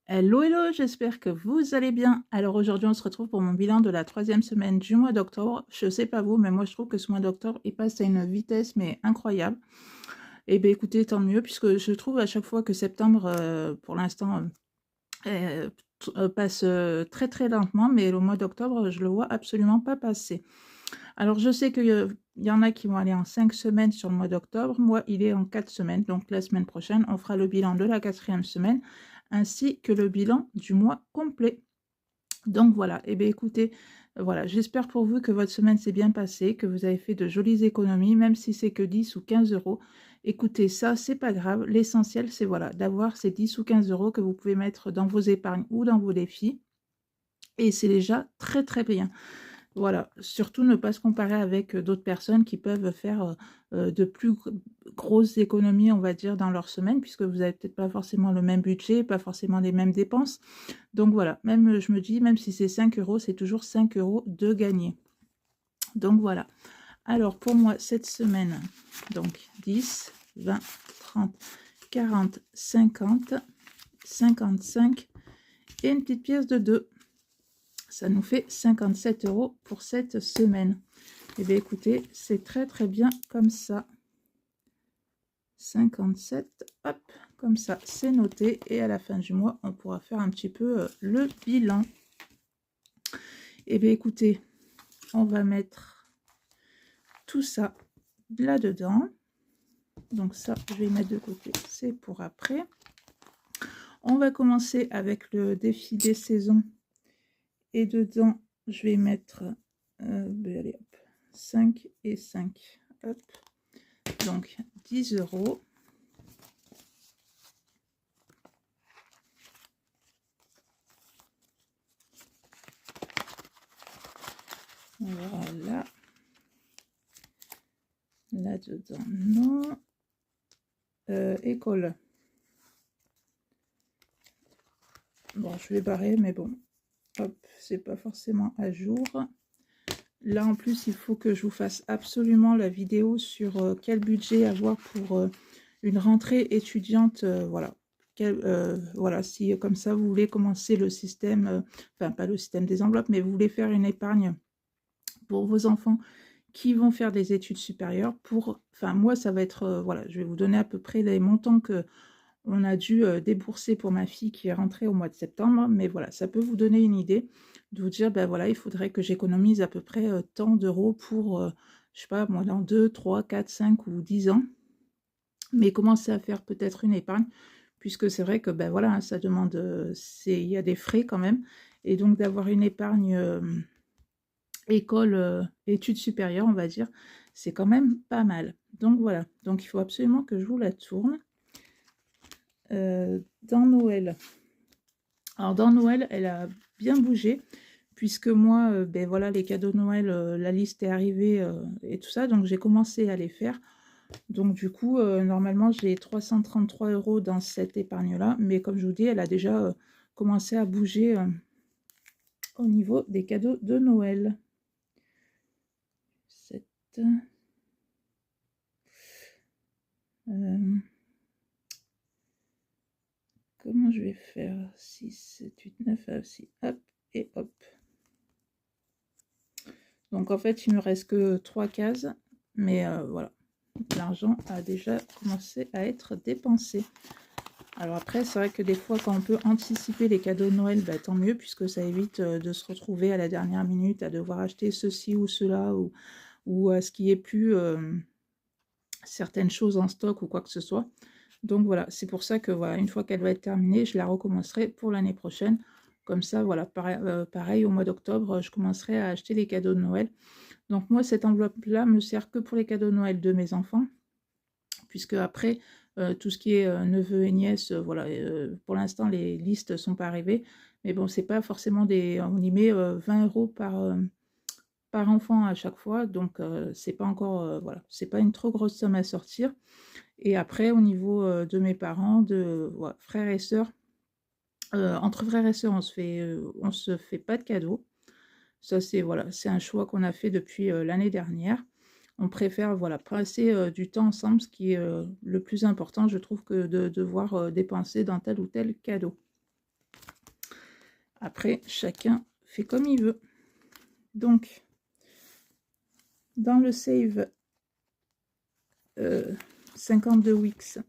Hello, hello, j'espère que vous allez bien. Alors aujourd'hui, on se retrouve pour mon bilan de la troisième semaine du mois d'octobre. Je sais pas vous, mais moi je trouve que ce mois d'octobre, il passe à une vitesse mais incroyable. Et bien écoutez, tant mieux, puisque je trouve à chaque fois que septembre, pour l'instant, passe très très lentement, mais le mois d'octobre, je le vois absolument pas passer. Alors je sais qu'il y en a qui vont aller en 5 semaines sur le mois d'octobre. Moi, il est en 4 semaines. Donc la semaine prochaine, on fera le bilan de la quatrième semaine ainsi que le bilan du mois complet. Donc voilà, et bien écoutez, voilà, j'espère pour vous que votre semaine s'est bien passée, que vous avez fait de jolies économies, même si c'est que 10 ou 15 euros. Écoutez, ça, c'est pas grave. L'essentiel, c'est voilà, d'avoir ces 10 ou 15 euros que vous pouvez mettre dans vos épargnes ou dans vos défis. Et c'est déjà très très bien. Voilà, surtout ne pas se comparer avec d'autres personnes qui peuvent faire de plus grosses économies, on va dire, dans leur semaine, puisque vous n'avez peut-être pas forcément le même budget, pas forcément les mêmes dépenses. Donc voilà, même je me dis, même si c'est 5 euros, c'est toujours 5 euros de gagner. Donc voilà. Alors pour moi, cette semaine, donc 10, 20, 30, 40, 50, 55 et une petite pièce de 2. Ça nous fait 57 euros pour cette semaine. Et bien écoutez, c'est très très bien comme ça. 57, hop, comme ça, c'est noté. Et à la fin du mois, on pourra faire un petit peu le bilan. Et bien écoutez, on va mettre tout ça là-dedans. Donc ça, je vais mettre de côté, c'est pour après. On va commencer avec le défi des saisons. Et dedans, je vais mettre allez, hop, 5 et 5. Hop. Donc 10 euros. Voilà. Là-dedans, non. École. Bon, je vais barrer, mais bon. Hop, c'est pas forcément à jour. Là, en plus, il faut que je vous fasse absolument la vidéo sur quel budget avoir pour une rentrée étudiante. Voilà. Voilà, si comme ça, vous voulez commencer le système, enfin, pas le système des enveloppes, mais vous voulez faire une épargne pour vos enfants qui vont faire des études supérieures pour, enfin moi ça va être, voilà, je vais vous donner à peu près les montants que on a dû débourser pour ma fille qui est rentrée au mois de septembre, mais voilà, ça peut vous donner une idée, de vous dire, ben voilà, il faudrait que j'économise à peu près tant d'euros pour, je sais pas, moi dans 2, 3, 4, 5 ou 10 ans, mais commencer à faire peut-être une épargne, puisque c'est vrai que, ben voilà, hein, ça demande, il y a des frais quand même, et donc d'avoir une épargne école, études supérieures, on va dire, c'est quand même pas mal. Donc voilà, donc il faut absolument que je vous la tourne. Dans Noël. Alors dans Noël, elle a bien bougé, puisque moi, ben voilà, les cadeaux de Noël, la liste est arrivée et tout ça, donc j'ai commencé à les faire. Donc du coup, normalement, j'ai 333 euros dans cette épargne-là, mais comme je vous dis, elle a déjà commencé à bouger au niveau des cadeaux de Noël. 7... comment je vais faire? 6, 7, 8, 9, aussi. Hop, et hop. Donc en fait, il me reste que 3 cases, mais voilà, l'argent a déjà commencé à être dépensé. Alors après, c'est vrai que des fois, quand on peut anticiper les cadeaux de Noël, bah, tant mieux, puisque ça évite de se retrouver à la dernière minute, à devoir acheter ceci ou cela, ou à ce qu'il n'y ait plus certaines choses en stock ou quoi que ce soit. Donc voilà, c'est pour ça que voilà, une fois qu'elle va être terminée, je la recommencerai pour l'année prochaine. Comme ça, voilà, pareil, au mois d'octobre, je commencerai à acheter les cadeaux de Noël. Donc moi, cette enveloppe-là me sert que pour les cadeaux de Noël de mes enfants, puisque après, tout ce qui est neveux et nièces, voilà, pour l'instant, les listes ne sont pas arrivées. Mais bon, c'est pas forcément des... On y met 20 euros par enfant à chaque fois, donc c'est pas encore... voilà, c'est pas une trop grosse somme à sortir. Et après, au niveau de mes parents, de voilà, frères et sœurs, entre frères et sœurs, on se fait pas de cadeaux. Ça, c'est voilà, c'est un choix qu'on a fait depuis l'année dernière. On préfère voilà, passer du temps ensemble, ce qui est le plus important, je trouve, que de devoir dépenser dans tel ou tel cadeau. Après, chacun fait comme il veut. Donc, dans le save 52 Wix,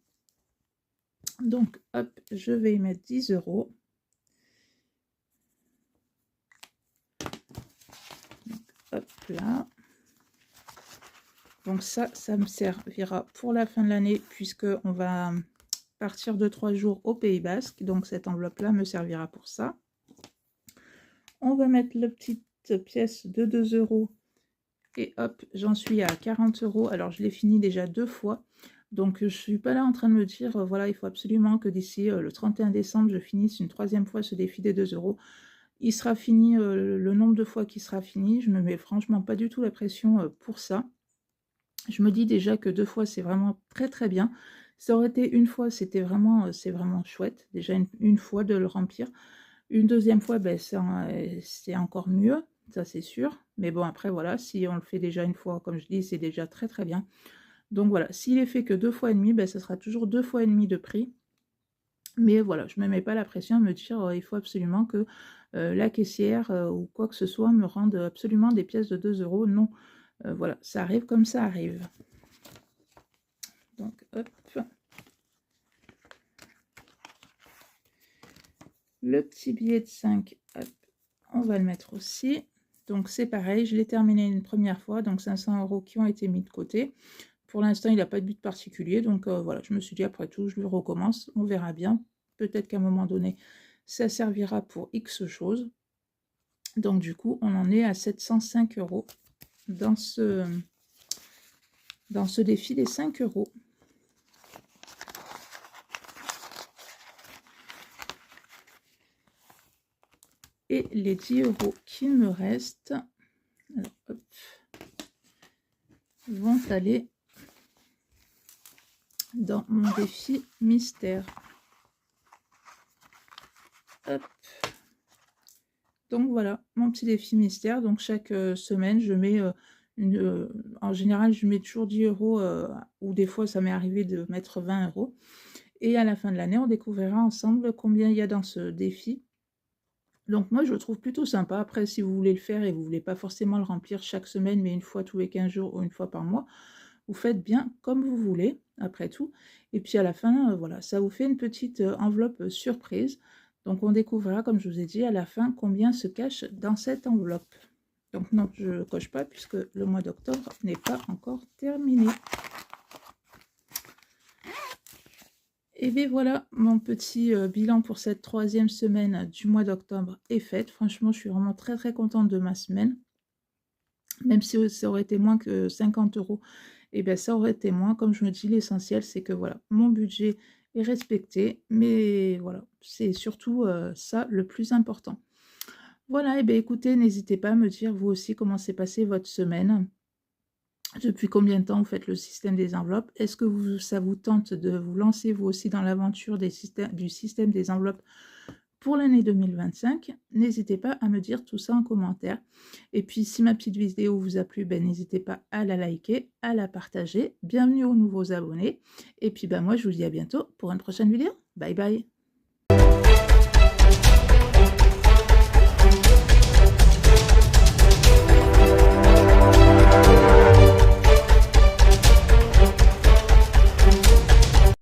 donc hop, je vais y mettre 10 €. Donc, hop là. Donc ça me servira pour la fin de l'année puisque on va partir de 3 jours au Pays Basque. Donc cette enveloppe-là me servira pour ça. On va mettre la petite pièce de 2 € et hop, j'en suis à 40 €. Alors je l'ai fini déjà 2 fois. Donc je ne suis pas là en train de me dire, voilà, il faut absolument que d'ici le 31 décembre, je finisse une 3e fois ce défi des 2 €. Il sera fini le nombre de fois qu'il sera fini. Je me mets franchement pas du tout la pression pour ça. Je me dis déjà que 2 fois, c'est vraiment très très bien. Ça aurait été une fois, c'était vraiment, c'est vraiment chouette. Déjà une fois de le remplir. Une 2e fois, ben, c'est encore mieux, ça c'est sûr. Mais bon, après voilà, si on le fait déjà une fois, comme je dis, c'est déjà très très bien. Donc voilà, s'il est fait que 2 fois et demi, ben, ça sera toujours 2 fois et demi de prix. Mais voilà, je ne me mets pas la pression à me dire, il faut absolument que la caissière ou quoi que ce soit me rende absolument des pièces de 2 €. Non, voilà, ça arrive comme ça arrive. Donc hop. Le petit billet de 5, hop, on va le mettre aussi. Donc c'est pareil, je l'ai terminé une première fois, donc 500 € qui ont été mis de côté. Pour l'instant, il n'a pas de but particulier, donc voilà, je me suis dit après tout, je le recommence, on verra bien. Peut-être qu'à un moment donné, ça servira pour X choses. Donc du coup, on en est à 705 € dans ce défi des 5 €. Et les 10 € qu'il me reste, alors, hop, vont aller dans mon défi mystère. Hop. Donc voilà, mon petit défi mystère. Donc chaque semaine, je mets en général, je mets toujours 10 €, ou des fois, ça m'est arrivé de mettre 20 €. Et à la fin de l'année, on découvrira ensemble combien il y a dans ce défi. Donc moi, je le trouve plutôt sympa. Après, si vous voulez le faire et vous ne voulez pas forcément le remplir chaque semaine, mais une fois tous les 15 jours ou une fois par mois, vous faites bien comme vous voulez, après tout. Et puis à la fin, voilà, ça vous fait une petite enveloppe surprise. Donc on découvrira, comme je vous ai dit, à la fin, combien se cache dans cette enveloppe. Donc non, je ne coche pas puisque le mois d'octobre n'est pas encore terminé. Et bien voilà, mon petit bilan pour cette 3e semaine du mois d'octobre est faite. Franchement, je suis vraiment très très contente de ma semaine. Même si ça aurait été moins que 50 €, et bien ça aurait été moins. Comme je me dis, l'essentiel, c'est que voilà, mon budget est respecté. Mais voilà, c'est surtout ça le plus important. Voilà, et bien écoutez, n'hésitez pas à me dire vous aussi comment s'est passée votre semaine. Depuis combien de temps vous faites le système des enveloppes? Est-ce que ça vous tente de vous lancer vous aussi dans l'aventure du système des enveloppes pour l'année 2025? N'hésitez pas à me dire tout ça en commentaire. Et puis si ma petite vidéo vous a plu, ben, n'hésitez pas à la liker, à la partager. Bienvenue aux nouveaux abonnés. Et puis ben, moi je vous dis à bientôt pour une prochaine vidéo. Bye bye.